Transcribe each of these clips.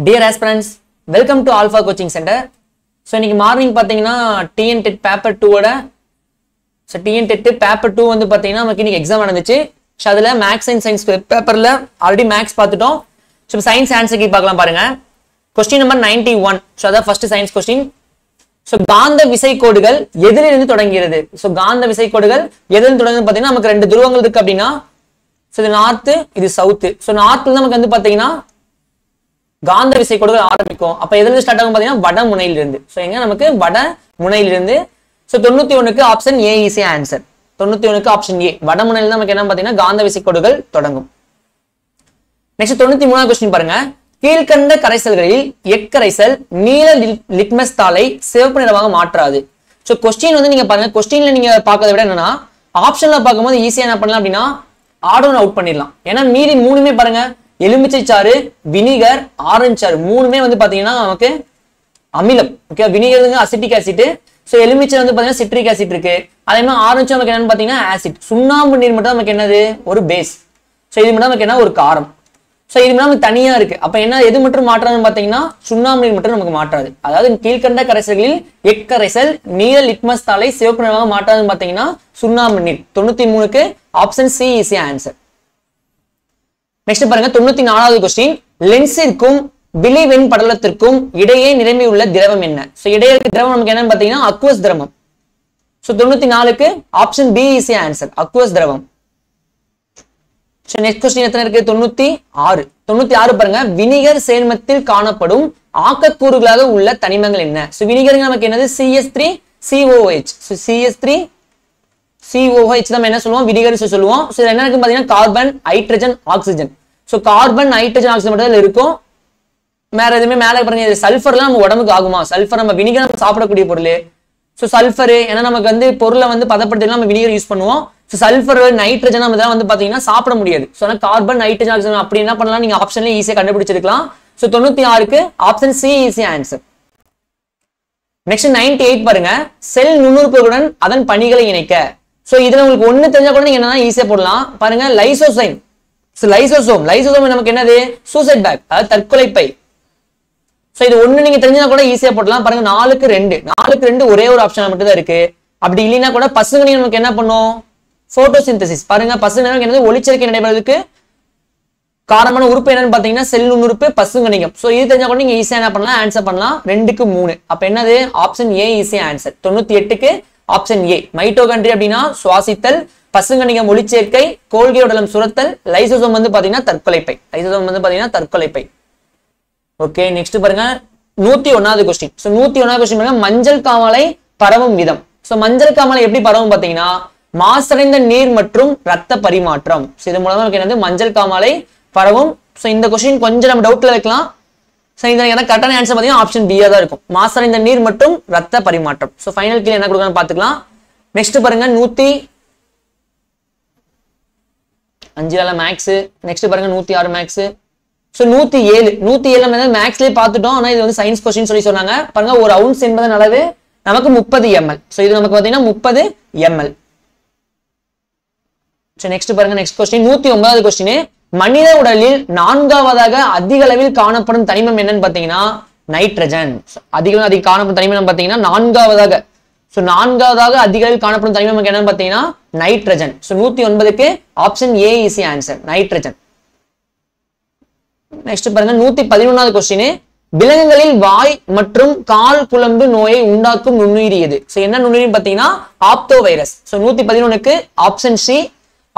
Dear aspirants, welcome to Alpha Coaching Center. So, இன்னைக்கு morning பார்த்தீங்கன்னா TN TET paper 2ஓட TN TET paper 2 வந்து பார்த்தீங்கன்னா நமக்கு இன்னைக்கு எக்ஸாம் நடந்துச்சு. ஸோ அதில் மேக்ஸ் அண்ட் சயின்ஸ் பேப்பரில் ஆல்ரெடி மேக்ஸ் பார்த்துட்டோம். ஸோ சயின்ஸ் ஆன்சர் கீ பார்க்கலாம் பாருங்க. Question number 91. ஸோ அதான் ஃபர்ஸ்ட் சயின்ஸ் கொஸ்டின். ஸோ காந்த விசைக்கோடுகள் எதிலிருந்து தொடங்குகிறது? ஸோ காந்த விசைக்கோடுகள் எதிலிருந்து தொடங்குது பார்த்தீங்கன்னா நமக்கு ரெண்டு துருவங்கள் இருக்கு அப்படின்னா, ஸோ இது நார்த்து, இது சவுத்து. ஸோ நார்த்தில் நமக்கு வந்து பார்த்தீங்கன்னா காந்த விசைக்கோடுகள் ஆரம்பிக்கும். அப்ப எதுல இருந்து ஸ்டார்ட் ஆகும் பாத்தீங்கன்னா வட முனையிலிருந்து. சோ எங்க நமக்கு வட முனையிலிருந்து. சோ 91க்கு ஆப்ஷன் ஏ ஈஸி ஆன்சர். 91க்கு ஆப்ஷன் ஏ வட முனையில நமக்கு என்ன பாத்தீங்கன்னா காந்த விசைக்கோடுகள் தொடங்கும். நெக்ஸ்ட் 93வது क्वेश्चन பாருங்க. கீழ்கண்ட கரைசல்களில் எக்கரைசல் நீல லிட்மஸ் தாளை சிவப்பு நிறமாக மாற்றாது. சோ क्वेश्चन வந்து நீங்க பாருங்க, क्वेश्चनல நீங்க பார்க்கறத விட என்னன்னா ஆப்ஷன்ல பார்க்கும்போது ஈஸியா என்ன பண்ணலாம் அப்படின்னா ஆர்டர் அவுட் பண்ணிடலாம். ஏன்னா மீதி மூணுமே பாருங்க, எலுமிச்சை சாறு, வினிகர், ஆரஞ்சு சாறு மூணுமே வந்து பாத்தீங்கன்னா நமக்கு அமிலம். Okay, vinegar acetic acid, so எலுமிச்சை வந்து பாத்தீங்கன்னா சிட்ரிக் ஆசிட் இருக்கு. அதே மாதிரி ஆரஞ்சு நமக்கு என்னன்னு பாத்தீங்கன்னா ஆசிட். சுண்ணாம்பு நீர் மட்டும் நமக்கு என்னது ஒரு பேஸ். சோ இது மட்டும் நமக்கு என்ன ஒரு காரம். சோ இது மட்டும் நமக்கு தனியா இருக்கு. அப்ப என்ன எது மட்டும் மாற்றாதுன்னு பாத்தீங்கன்னா சுண்ணாம்பு நீர் மட்டும் நமக்கு மாற்றாது. அதாவது கீழ்கண்ட கரைசல்களில் எக்கரைசல் நீல லிட்மஸ் தாளை சிவப்பு நிறமாக மாற்றாதுன்னு பாத்தீங்கன்னா சுண்ணாம்பு நீர். 93க்கு option C is answer. Next பாருங்க 94வது क्वेश्चन. லென்ஸிற்கும் விழிவெண் படலத்திற்கும் இடையே நிரம்பியுள்ள திரவம் என்ன? சோ இடையே இருக்க திரவம் நமக்கு என்னன்னு பாத்தீங்கன்னா அக்வஸ் திரவம். சோ 94க்கு option B is answer, aqueous திரவம். சோ நெக்ஸ்ட் क्वेश्चन எத்தனை இருக்கு? 96. 96 பாருங்க. வினிகர் சேர்மத்தில் காணப்படும் ஆக்கக்கூறுகளாக உள்ள தனிமங்கள் என்ன? சோ வினிகர் நமக்கு என்னது CH3COOH. சோ CH3COOH நம்ம என்ன சொல்லுவோம்? வினிகர் சொல்லுவோம். சோ என்ன இருக்கு பாத்தீங்கன்னா carbon, hydrogen, oxygen. So carbon, hydrogen, oxygen மட்டும் இருக்கும். வேற எதுவுமே மேல பாருங்க. சல்ஃபர்லாம் நம்ம உடம்புக்கு ஆகுமா? சல்ஃபர் நம்ம வினிகர் நம்ம சாப்பிடக்கூடிய பொருள். சோ சல்ஃபர் ஏன்னா நமக்கு வந்து பொருளை வந்து பதப்படுத்தலாம் நம்ம வினிகர் யூஸ் பண்ணுவோம். சோ சல்ஃபர், நைட்ரஜன் நம்ம இதெல்லாம் வந்து பாத்தீங்கன்னா சாப்பிட முடியாது. சோ கார்பன், ஹைட்ரஜன், ஆக்சிஜன் அப்படி என்ன பண்ணலாம் நீங்க ஆப்ஷன்ல ஈஸியா கண்டுபிடிச்சிருக்கலாம். சோ 96க்கு option C easy answer. Next 98 பாருங்க. செல் நுண்ணுறுப்புகளுடன் அதன் பணிகளை இணைக்க. சோ இதுல உங்களுக்கு ஒண்ணு தெரிஞ்சா கூட நீங்க என்னன்னா ஈஸியா போடலாம். பாருங்க லைசோசைம். சோ லைசோசோம் நமக்கு என்னது சூசைட் பேக், அதாவது தற்கொலை பை. சோ இது ஒண்ணு நீங்க தெரிஞ்சா கூட ஈஸியா போடலாம். பாருங்க 4க்கு 2 ஒரே ஒரு ஆப்ஷன் மட்டும் தான் இருக்கு. அப்படி இல்லைன்னா கூட பசுங்கனி நமக்கு என்ன பண்ணும்? போட்டோசிந்தசிஸ். பாருங்க பசுங்கனி என்னது ஒளிச்சேர்க்கை நடைபெறதுக்கு காரணமான உறுப்பு என்னன்னு பாத்தீங்கன்னா செல் நுண்ணுறுப்பு பசுங்கனிகம். சோ இது தெரிஞ்சா கூட நீங்க ஈஸியா என்ன பண்ணலாம் ஆன்சர் பண்ணலாம். 2க்கு 3. அப்ப என்னது ஆப்ஷன் ஏ ஈஸி ஆன்சர். 98க்கு ஆப்ஷன் ஏ. மைட்டோகாண்ட்ரியா அப்படின்னா சுவாசித்தல், பசுங்கனிகம் ஒளிச்சேர்க்கை, கோல்கி உடலம் சுரத்தல், லைசோசோம் வந்து பாத்தீங்கன்னா தற்கொலை பை. ஓகே, நெக்ஸ்ட் பாருங்க 101வது क्वेश्चन. சோ 101வது क्वेश्चन பாருங்க. மஞ்சள் காமாலை பரவும் விதம். சோ மஞ்சள் காமாலை எப்படி பரவும் பாத்தீங்கன்னா மாசடைந்த நீர் மற்றும் ரத்த பரிமாற்றம். சோ இது மூலமா நமக்கு என்னது மஞ்சள் காமாலை பரவும். சோ இந்த क्वेश्चन கொஞ்சம் நம்ம டவுட்ல வைக்கலாம். சோ இந்த கரெக்டான ஆன்சர் பாத்தீங்கன்னா ஆப்ஷன் பி தான் இருக்கும், மாசடைந்த நீர் மற்றும் ரத்த பரிமாற்றம். சோ ஃபைனல் கீழ என்ன கொடுக்கணும் பாத்துக்கலாம். நெக்ஸ்ட் பாருங்க 105 மேக்ஸ். நெக்ஸ்ட் பாருங்க 106 மேக்ஸ். சோ 107 நம்ம மேக்ஸ்லயே பார்த்துட்டோம். ஆனா இது வந்து சயின்ஸ் क्वेश्चन சொல்லி சொன்னாங்க. பாருங்க ஒரு அவுன்ஸ் என்பதன் அளவு நமக்கு 30 ml. சோ இது நமக்கு பாத்தீங்கன்னா 30 ml. சோ நெக்ஸ்ட் பாருங்க நெக்ஸ்ட் क्वेश्चन 109வது क्वेश्चन. மனித உடலில் 4வதாக அதிக அளவில் காணப்படும் தனிமம் என்னன்னு பாத்தீங்கன்னா நைட்ரஜன். அதிக காணப்படும் தனிமம் பாத்தீங்கன்னா 4வதாக. சோ 4வதாக அதிக அளவில் காணப்படும் தனிமம் என்னன்னு பாத்தீங்கன்னா நைட்ரஜன். சோ 109க்கு option A is answer, nitrogen. Next பாருங்க 111வது क्वेश्चन. விலங்குகளில் வாய் மற்றும் கால் குழம்பு நோயை உண்டாக்கும் நுண்ணுயிரி எது? சோ என்ன நுண்ணுயிரி பாத்தீங்கன்னா ஆப்தோ வைரஸ். சோ 111க்கு ஆப்ஷன் சி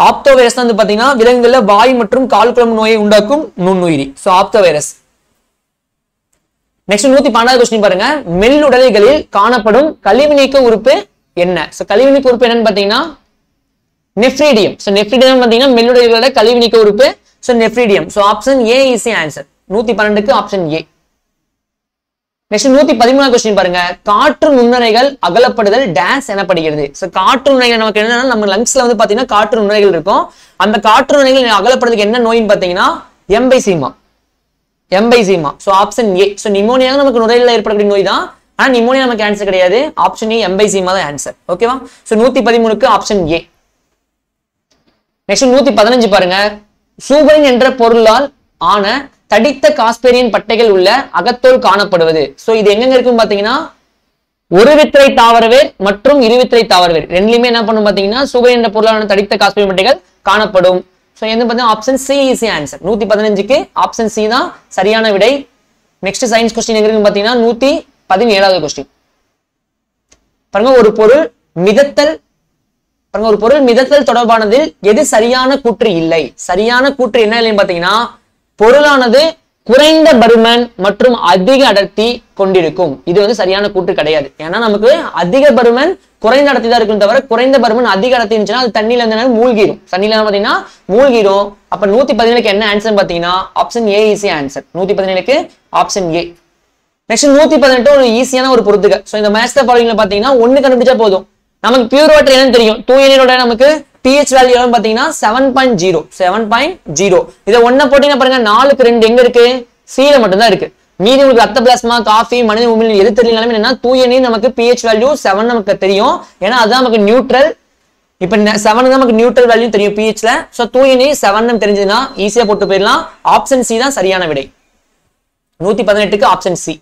ஆப்தோ வைரஸ் தான் வந்து பாத்தீங்கன்னா விலங்குகள்ல வாய் மற்றும் கால் குழம்பு நோயை உண்டாக்கும் நுண்ணுயிரி. So aphtho virus. நெக்ஸ்ட் 112வது क्वेश्चन பாருங்க. மெல்லுடலிகளில் காணப்படும் கழிவு நீக்க உறுப்பு என்ன? சோ கழிவு நீக்க உறுப்பு என்னன்னு பாத்தீங்கன்னா நெஃப்ரிடியம். சோ நெஃப்ரிடியம் பாத்தீங்கன்னா மெல்லுடலிகளோட கழிவு நீக்க உறுப்பு. So nephridium. So option A is answer. 112க்கு ஆப்ஷன் ஏ. நெக்ஸ்ட் 113வது क्वेश्चन பாருங்க. காற்று நுண்ணுரைகள் அகலப்படுதல் டேஸ் எனப்படுகிறது. சோ காற்று நுண்ணுரைகள் நமக்கு என்னன்னா நம்ம லங்ஸ்ல வந்து பாத்தீங்கன்னா காற்று நுண்ணுரைகள் இருக்கும். அந்த காற்று நுண்ணுரைகள் அகலப்படுறதுக்கு என்ன நோயின்னு பாத்தீங்கன்னா emphysema. So option A. So pneumonia நமக்கு நுரையீரல்ல ஏற்படக்கூடிய நோய் தான். ஆனா நிமோனியா நமக்கு ஆன்சர் கிடையாது. ஆப்ஷன் ஏ எம்பைசீமா தான் ஆன்சர். ஓகேவா? சோ 113க்கு ஆப்ஷன் ஏ. நெக்ஸ்ட் 115 பாருங்க. சூபரின் என்ற பொருளால் ஆன தடித்த காஸ்பேரியன் பட்டைகள் உள்ள அகத்தோல் காணப்படுவது. சோ இது எங்க இருக்கும் பாத்தீங்கன்னா ஒரு வித்திரை தாவரவேர் மற்றும் இருவித்திரை தாவரவேர் ரெண்டுலயுமே என்ன பண்ணும் பாத்தீங்கன்னா சுகர் என்ற பொருளான தடித்த காஸ்பேரியன் பட்டைகள் காணப்படும். சோ எது பாத்தீங்கன்னா ஆப்ஷன் சி இஸ் ஆன்சர். 115க்கு ஆப்ஷன் சி தான் சரியான விடை. நெக்ஸ்ட் சயின்ஸ் கொஸ்டின் எங்க இருக்கு பாத்தீங்கன்னா 117வது கொஸ்டின் பாருங்க. ஒரு பொருள் மிதத்தல் தொடர்பானதில் எது சரியான கூற்று இல்லை? சரியான கூற்று என்ன இல்லைன்னு பாத்தீங்கன்னா பொருளானது குறைந்த பருமன் மற்றும் அதிக அடர்த்தி கொண்டிருக்கும். இது வந்து சரியான கூற்று கிடையாது. ஏன்னா நமக்கு அதிக பருமன் குறைந்த அடர்த்தி தான் இருக்கும் தவிர குறைந்த பருமன் அதிக அடர்த்தி இருந்துச்சுன்னா அது தண்ணியில இருந்து மூழ்கிடும். தண்ணியில பாத்தீங்கன்னா மூழ்கிடும். அப்ப 117க்கு என்ன ஆன்சர் பாத்தீங்கன்னா ஆப்ஷன் ஏ இஸ் ஆன்சர். 117க்கு ஆப்ஷன் ஏ. நெக்ஸ்ட் 118 ஒரு ஈஸியான ஒரு பொறுத்துக்க. சோ இந்த மேட்ச் த ஃபாலோயிங்ல பாத்தீங்கன்னா ஒன்னு கண்டுபிடிச்சா போதும். நமக்கு பியூர் வாட்டர் என்னன்னு தெரியும். தூய நீரோட நமக்கு pH வேல்யூ எவ்வளவு பாத்தீங்கன்னா 7.0. இத ஒண்ண போட்டீங்கன்னா பாருங்க 4க்கு 2 எங்க இருக்கு? C ல மட்டும் தான் இருக்கு. மீதி உங்களுக்கு ரத்த பிளாஸ்மா, காஃபி, மனித உமிழ்நீர் எது தெரியலனாலும் என்னன்னா தூய நீர் நமக்கு pH வேல்யூ 7 நமக்கு தெரியும். ஏன்னா அதுதான் நமக்கு நியூட்ரல். இப்ப 7 தான் நமக்கு நியூட்ரல் வேல்யூ தெரியும் pH ல. சோ தூய நீர் 7 தெரிஞ்சதுன்னா ஈஸியா போட்டு போயிடலாம். ஆப்ஷன் சி தான் சரியான விடை. 118க்கு ஆப்ஷன் சி.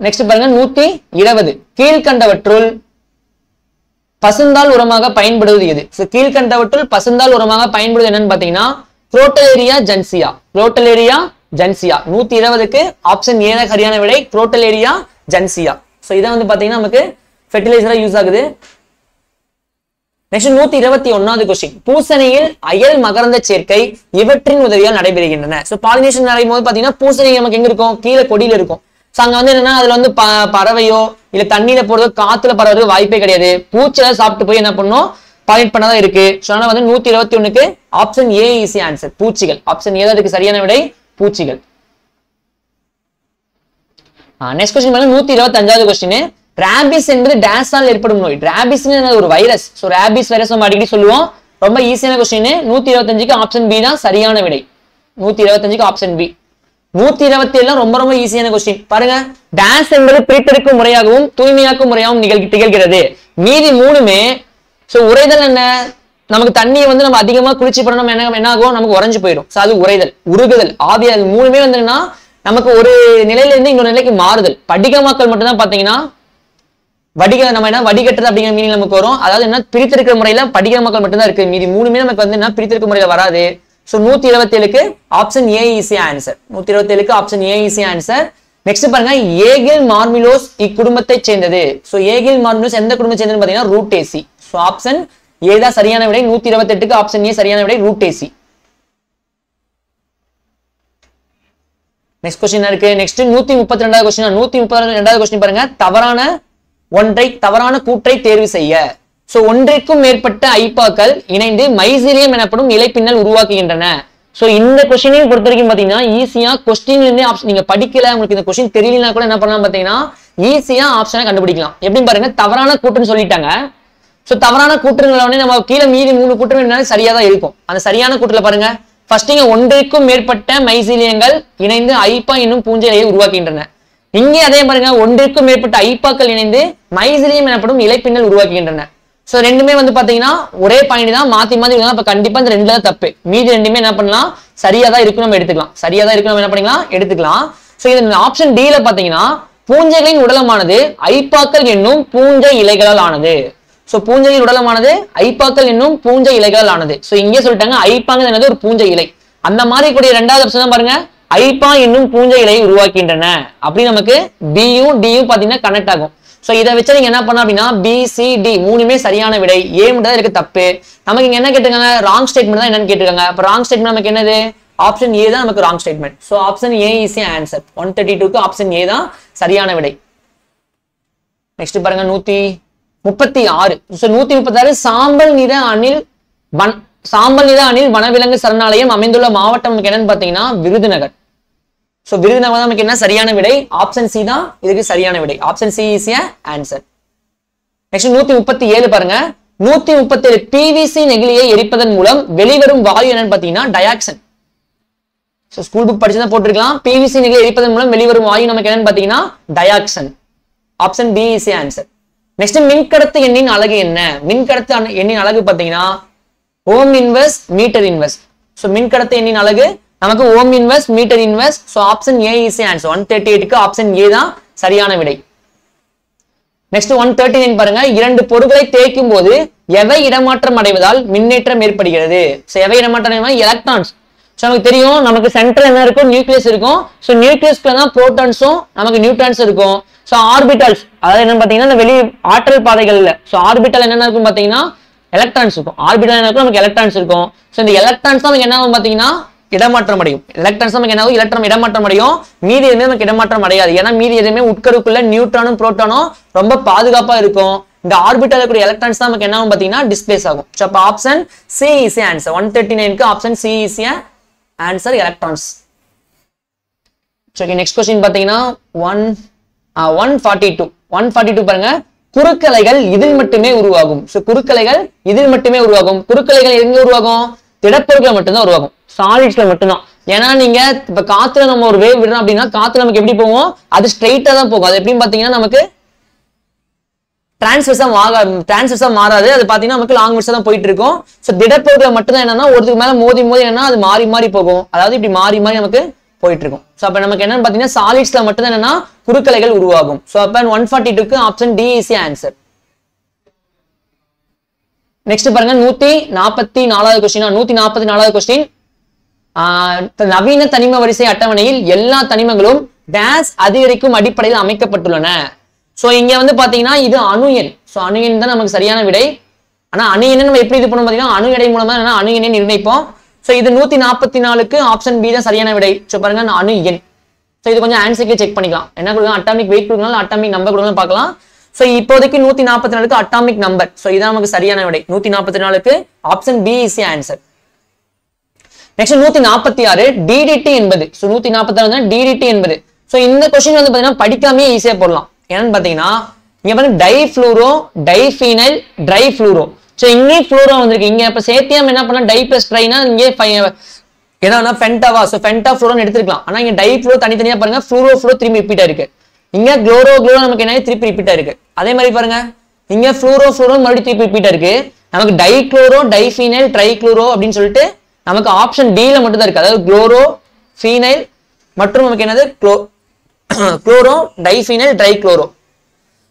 நெக்ஸ்ட் பாருங்க 120. கீழ்கண்டவற்றுள் பசுந்தாள் உரமாக பயன்படுவது எது? கீழ்கண்டவற்றுள் பசுந்தாள் உரமாக பயன்படுவது என்னன்னு பாத்தீங்கன்னா குரோட்டலேரியா ஜென்சியா. 120க்கு ஆப்ஷன் ஏ தான் சரியான விடை. குரோட்டலேரியா ஜென்சியா. சோ இத வந்து பாத்தீங்கன்னா நமக்கு ஃபெர்டிலைசரா யூஸ் ஆகுது. நெக்ஸ்ட் 121வது क्वेश्चन. பூசணியில் அயல் மகரந்த சேர்க்கை இவற்றின் உதவியால் நடைபெறுகின்றன. சோ பாலினேஷன் நடக்கும்போது பாத்தீங்கன்னா பூசணி நமக்கு எங்க இருக்கும்? கீழே கொடியில இருக்கும். சோ அங்க வந்து என்னன்னா அதுல வந்து பறவையோ இல்ல தண்ணியில போறதோ காத்துல பறவதுக்கு வாய்ப்பே கிடையாது. பூச்சில சாப்பிட்டு போய் என்ன பண்ணும்? பாயிண்ட் பண்ணாதான் இருக்கு. சோ அதனால வந்து 121க்கு ஆப்ஷன் ஏ இஸ் ஆன்சர். பூச்சிகள். ஆப்ஷன் ஏ தான் அதுக்கு சரியான விடை. பூச்சிகள். நெக்ஸ்ட் क्वेश्चन பாருங்க 125வது क्वेश्चन. ராபிஸ் என்பது டேஸால் ஏற்படும் நோய். ராபிஸ் ஒரு வைரஸ். சோ ராபிஸ் வைரஸ் நம்ம அடிக்கடி சொல்லுவோம். ரொம்ப ஈஸியான क्वेश्चन. 125க்கு ஆப்ஷன் பி தான் சரியான விடை. 125க்கு ஆப்ஷன் பி. 127 ரொம்ப ரொம்ப ஈஸியான क्वेश्चन. பாருங்க டேஸ் என்பது பிரித்தெடுக்கும் முறையாகவும் தூய்மையாக்கும் முறையாகவும் திகழ்கிறது. மீதி மூணுமே சோ உறைதல் என்ன? நமக்கு தண்ணியை வந்து நம்ம அதிகமா குளிச்சு பண்ண நம்ம என்ன ஆகும்? நமக்கு உறைஞ்சு போயிடும். சோ அது உறைதல். உருகுதல், ஆவியாதல் மூணுமே வந்து என்னன்னா நமக்கு ஒரு நிலையில இருந்து இன்னொரு நிலைக்கு மாறுதல். படிகமாக்கல் மட்டும் தான் பாத்தீங்கன்னா நம்ம என்ன வடிகட்டுறது அப்படிங்கிற மீனிங் நமக்கு வரும். அதாவது என்ன பிரித்தெடுக்கிற முறையில படிகமாக்கல் மட்டும் தான் இருக்கு. மீதி மூணுமே நமக்கு வந்து என்ன பிரித்தெடுக்கிற முறையில வராது. சோ 127க்கு ஆப்ஷன் ஏ இஸ் ஆன்சர். 127க்கு option A is answer. Next பாருங்க ஏகில் மார்மிலோஸ் இக்குடும்பத்தை சேர்ந்தது. சோ ஏகில் மார்மிலோஸ் எந்த குடும்பத்தை சேர்ந்ததுன்னு பாத்தீங்கன்னா ரூட்டேசி. சோ ஆப்ஷன் ஏ தான் சரியான விடை. 128க்கு ஆப்ஷன் ஏ சரியான விடை. ரூட்டேசி. நெக்ஸ்ட் क्वेश्चन இருக்கு. நெக்ஸ்ட் 132வது क्वेश्चन. 132வது क्वेश्चन பாருங்க. தவறான கூற்றை தேர்வு செய்ய. சோ ஒன்றிற்கும் மேற்பட்ட ஐப்பாக்கள் இணைந்து மைசீலியம் எனப்படும் இலைப்பின்னல் உருவாக்குகின்றன. சோ இந்த क्वेश्चனையும் பொறுத்த வரைக்கும் பாத்தீங்கன்னா ஈஸியா क्वेश्चनல இருந்தே ஆப்ஷன் நீங்க படிக்கல உங்களுக்கு இந்த क्वेश्चन தெரியலனா கூட என்ன பண்ணலாம் பாத்தீங்கன்னா ஈஸியா ஆப்ஷனை கண்டுபிடிக்கலாம். எப்படின்னு பாருங்க. தவறான கூற்றுன்னு சொல்லிட்டாங்க. சோ தவறான கூற்றுங்களே நம்ம கீழ மீதி 3 கூற்றுமே என்ன சரியா தான் இருக்கும். அந்த சரியான கூற்றுல பாருங்க ஃபர்ஸ்ட் இங்க ஒன்றிற்கும் மேற்பட்ட மைசீலியங்கள் இணைந்து ஐப்பா என்னும் பூஞ்சை இலையை உருவாக்குகின்றன. இங்கே அதே பாருங்க ஒன்றிற்கும் மேற்பட்ட ஐப்பாக்கள் இணைந்து மைசீலியம் எனப்படும் இலைப்பின்னல் உருவாக்குகின்றன. சோ ரெண்டுமே வந்து பாத்தீங்கன்னா ஒரே பாயிண்ட் தான். மாத்தி அப்ப கண்டிப்பா இந்த ரெண்டுல தான் தப்பு. மீதி ரெண்டுமே என்ன பண்ணலாம்? சரியா தான் இருக்கு நம்ம எடுத்துக்கலாம். சரியா தான் இருக்கு நம்ம என்ன பண்ணிக்கலாம்? எடுத்துக்கலாம். சோ இது ஆப்ஷன் டி ல பாத்தீங்கன்னா பூஞ்சைகளின் உடலமானது ஐப்பாக்கள் என்னும் பூஞ்சை இலைகளால் ஆனது. சோ பூஞ்சையின் உடலமானது ஐப்பாக்கள் என்னும் பூஞ்சை இலைகளால் ஆனது. சோ இங்கே சொல்லிட்டாங்க ஐப்பாங்க என்னது ஒரு பூஞ்சை இலை. அந்த மாதிரி கூடிய ரெண்டாவது ஆப்ஷன் தான் பாருங்க ஐப்பா என்னும் பூஞ்சை இலையை உருவாக்கின்றன. அப்படி நமக்கு பியும் டியும் பாத்தீங்கன்னா கனெக்ட் ஆகும். சோ இதை வச்சு நீங்க என்ன பண்ண அப்படின்னா பி சி டி மூணுமே சரியான விடை. ஏ மட்டும் தான் இருக்கு தப்பு. நமக்கு இங்க என்ன கேட்டிருக்காங்க? ராங் ஸ்டேட்மெண்ட் தான் என்னன்னு கேட்டிருக்காங்க. அப்ப ராங் ஸ்டேட்மெண்ட் நமக்கு என்னது? ஆப்ஷன் ஏ தான் நமக்கு wrong statement. So option A is answer. 132க்கு ஆப்ஷன் ஏ தான் சரியான விடை. நெக்ஸ்ட் பாருங்க 136. சோ 136 சாம்பல் நிற அணில் வனவிலங்கு சரணாலயம் அமைந்துள்ள மாவட்டம் நமக்கு என்னன்னு பாத்தீங்கன்னா விருதுநகர். சோ விருதுநகர் நமக்கு என்ன சரியான விடை? ஆப்ஷன் சி தான் இதுக்கு சரியான விடை. Option C is answer. Next 137 பாருங்க. 137 பிவிசி நெகிழியை எரிப்பதன் மூலம் வெளிவரும் வாயு என்னன்னு பாத்தீங்கன்னா டயாக்சன். சோ ஸ்கூல் புக் படிச்சதா போட்டுருக்கலாம். பிவிசி நெகிழியை எரிப்பதன் மூலம் வெளிவரும் வாயு நமக்கு என்னன்னு பாத்தீங்கன்னா dioxin. Option B is answer. Next மின்கடத்து எண்ணின் அலகு என்ன? மின்கடத்து எண்ணின் அலகு பாத்தீங்கன்னா ohm inverse metre inverse. So மின்கடத்து எண்ணின் அலகு நமக்கு ohm inverse metre inverse. So option A is answer. 138க்கு ஆப்ஷன் ஏ தான் சரியான விடை. நெக்ஸ்ட் 139 பாருங்க. இரண்டு பொருட்களை தேய்க்கும் போது எவை இடமாற்றம் அடைவதால் மின்னேற்றம் ஏற்படுகிறது? ஸோ எவை இடமாற்றம் அடைவதால் எலக்ட்ரான்ஸ். ஸோ நமக்கு தெரியும் நமக்கு சென்டர் என்ன இருக்கும், நியூக்ளியஸ் இருக்கும். ஸோ நியூக்ளியஸ்ல தான் புரோட்டான்ஸும் நமக்கு நியூட்ரான்ஸ் இருக்கும். ஸோ ஆர்பிட்டல்ஸ் அதாவது என்ன பார்த்தீங்கன்னா இந்த வெளி ஆற்றல் பாதைகள்ல ஸோ ஆர்பிட்டல் என்னென்ன இருக்கும் பார்த்தீங்கன்னா எலக்ட்ரான்ஸ் இருக்கும். ஆர்பிட்டல் என்ன இருக்கும், நமக்கு எலக்ட்ரான்ஸ் இருக்கும். ஸோ இந்த எலக்ட்ரான்ஸ் தான் நமக்கு என்ன ஆகும் பார்த்தீங்கன்னா இடமாற்றம் அடையும். எலக்ட்ரான்ஸ் நமக்கு என்ன ஆகும், எலக்ட்ரான் இடமாற்றம் அடையும். மீதி எதுவுமே நமக்கு இடமாற்றம் அடையாது. ஏன்னா மீதி எதுவுமே உட்கருக்குள்ள நியூட்ரானும் புரோட்டானும் ரொம்ப பாதுகாப்பா இருக்கும். இந்த ஆர்பிட்டல் இருக்கிற எலக்ட்ரான்ஸ் தான் நமக்கு என்ன ஆகும் பார்த்தீங்கன்னா டிஸ்பிளேஸ் ஆகும். ஸோ அப்போ ஆப்ஷன் சி இஸ் ஆன்சர். 139க்கு option C is answer electrons. Okay next question பாத்தீங்கன்னா 142 பாருங்க. குறுக்கலைகள் இதில் மட்டுமே உருவாகும். சோ குறுக்கலைகள் இதில் மட்டுமே உருவாகும். குறுக்கலைகள் எங்க உருவாகும், திடப்பொருட்கள் மட்டும் தான் உருவாகும், சாலிட்ஸ்ல மட்டும் தான். ஏன்னா நீங்க இப்ப காத்துல நம்ம ஒரு வேவ் விடுறோம் அப்படின்னா காத்துல நமக்கு எப்படி போகும், அது ஸ்ட்ரைட்டா தான் போகும். அது எப்படின்னு பாத்தீங்கன்னா நமக்கு டிரான்ஸ்வர்ஸா மாறாது. அது பாத்தீங்கன்னா நமக்கு லாங் வெர்ஸா தான் போயிட்டு இருக்கும். சோ திடப்பொருட்கள் மட்டும் தான் என்னன்னா ஒருத்துக்கு மேல மோதி என்னன்னா அது மாறி மாறி போகும். அதாவது இப்படி மாறி மாறி நமக்கு போயிட்டு இருக்கும். சோ அப்ப நமக்கு என்னன்னு பாத்தீங்கன்னா சாலிட்ஸ்ல மட்டும் தான் என்னன்னா குறுக்கலைகள் உருவாகும். சோ அப்ப 142க்கு option D is answer. Next பாருங்க 144வது क्वेश्चन. 144வது क्वेश्चन. நவீன தனிம வரிசை அட்டவணையில் எல்லா தனிமங்களும் டேஸ் அதிகரிக்கும் அடிப்படையில் அமைக்கப்பட்டுள்ளன. சோ இங்க வந்து பாத்தீங்கன்னா இது அணு எண். சோ அணு எண் தான் நமக்கு சரியான விடை. ஆனா அணு எண்ணை நம்ம எப்படி இது பண்ணுவோம் பாத்தீங்கன்னா அணு எடை மூலமா அணு எண்ணை நிர்ணயிப்போம். சோ இது 144க்கு ஆப்ஷன் பி தான் சரியான விடை. சோ பாருங்க அணு எண். சோ இது கொஞ்சம் ஆன்சர்ல செக் பண்ணிக்கலாம். என்ன கொடுக்கலாம், அட்டாமிக் வெயிட் கொடுக்கலாம், அட்டாமிக் நம்பர் கொடுக்கலாம் பார்க்கலாம். சோ இப்போதைக்கு 144க்கு அட்டாமிக் நம்பர். சோ இதான் நமக்கு சரியான விடை. 144க்கு option B is answer. Next 146 DDT என்பது. சோ 146 வந்து DDT என்பது. சோ இந்த क्वेश्चन வந்து பாத்தீங்கன்னா படிக்காமயே ஈஸியா போடலாம். என்னன்னு பாத்தீங்கன்னா இங்க பாருங்க டைஃப்ளூரோ, டைஃபீனைல், ட்ரைஃப்ளூரோ. சோ இங்கே ஃப்ளூரோ வந்திருக்கு. இங்க இப்ப சேர்த்தியாம என்ன பண்ணலாம், டை பிளஸ் ட்ரைனா இங்கே ஏன்னா ஃபென்டாவா, சோ ஃபென்டா ஃப்ளூரோன்னு எடுத்துக்கலாம். ஆனா இங்க டைஃப்ளூரோ தனித்தனியா பாருங்க, ஃப்ளூரோ திரும்பி ரிப்பீட் ஆயிருக்கு. இங்க குளோரோ நமக்கு என்ன திருப்பி ரிப்பீட் ஆயிருக்கு. அதே மாதிரி பாருங்க இங்க ஃப்ளூரோ மறுபடியும் திருப்பி ரிப்பீட் ஆயிருக்கு. நமக்கு டைக்ளோரோ, டைஃபீனைல், ட்ரைக்ளோரோ அப்படின்னு சொல்லிட்டு நமக்கு ஆப்ஷன் டி ல மட்டும் தான் இருக்கு. அதாவது குளோரோ, ஃபீனைல் மற்றும் நமக்கு என்னது குளோரோ, டைஃபீனைல், ட்ரைக்ளோரோ.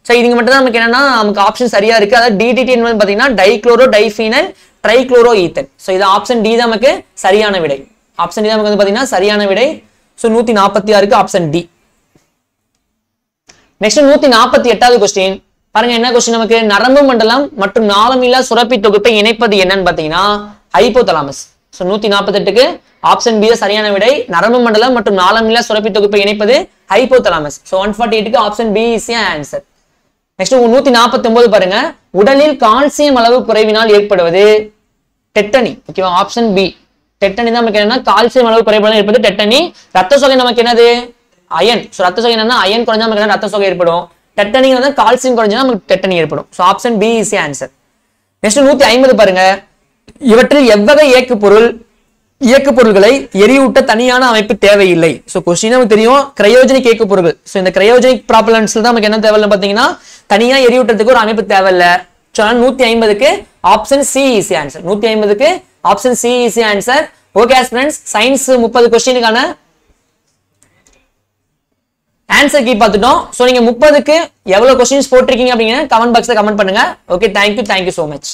சோ இதுங்க மட்டும் தான் நமக்கு என்னன்னா நமக்கு ஆப்ஷன் சரியா இருக்கு. அதாவது DDT என்பது பாத்தீங்கன்னா dichloro, diphenyl, trichloro Ethan. So இது ஆப்ஷன் டி தான் நமக்கு சரியான விடை. ஆப்ஷன் டி தான் நமக்கு வந்து பாத்தீங்கன்னா சரியான விடை. சோ 146க்கு ஆப்ஷன் டி. நெக்ஸ்ட் 148வது क्वेश्चन பாருங்க. என்ன क्वेश्चन நமக்கு, நரம்பு மண்டலம் மற்றும் நாளமில்லா சுரப்பி தொகுப்பை இணைப்பது என்னன்னு பாத்தீங்கன்னா ஹைபோதலாமஸ். சோ 148க்கு ஆப்ஷன் பி சரியான விடை. நரம்பு மண்டலம் மற்றும் நாளமில்லா சுரப்பி தொகுப்பை இணைப்பது ஹைபோதலாமஸ். சோ 148க்கு option B is answer. Next 149 பாருங்க. உடலில் கால்சியம் அளவு குறைவினால் ஏற்படுவது டெட்டனி. ஓகேவா, ஆப்ஷன் பி டெட்டனி தான் நமக்கு என்னன்னா கால்சியம் அளவு குறைபாடு ஏற்படுது டெட்டனி. ரத்த சோகை நமக்கு என்னது அயன். சோ ரத்த சோகை என்னன்னா அயன் குறைஞ்சா நமக்கு ரத்த சோகை ஏற்படும். டெட்டனி வந்து கால்சியம் குறைஞ்சா நமக்கு டெட்டனி ஏற்படும். So option B is answer. Next 150 பாருங்க. இவற்றில் எவ்வகை இயக்குப்பொருள்களை எரியூட்ட தனியான அமைப்பு தேவையில்லை. சோ क्वेश्चन நமக்கு தெரியும் கிரையோஜெனிக் இயக்குப்பொருட்கள். சோ இந்த கிரையோஜெனிக் ப்ராப்பலன்ஸ்ல தான் நமக்கு என்ன தேவையில்லை பாத்தீங்கன்னா தனியா எரியூட்டத்துக்கு ஒரு அமைப்பு தேவையில்லை. சோ 150க்கு ஆப்ஷன் சி இஸ் ஆன்சர். 150க்கு option C is answer. Okay friends, science 30 क्वेश्चनக்கான ஆன்சர் கீ பார்த்துட்டோம். சோ நீங்க 30க்கு எவ்வளவு क्वेश्चंस போட்டிருக்கீங்க அப்படிங்கறத கமெண்ட் பாக்ஸ்ல கமெண்ட் பண்ணுங்க. Okay, thank you so much.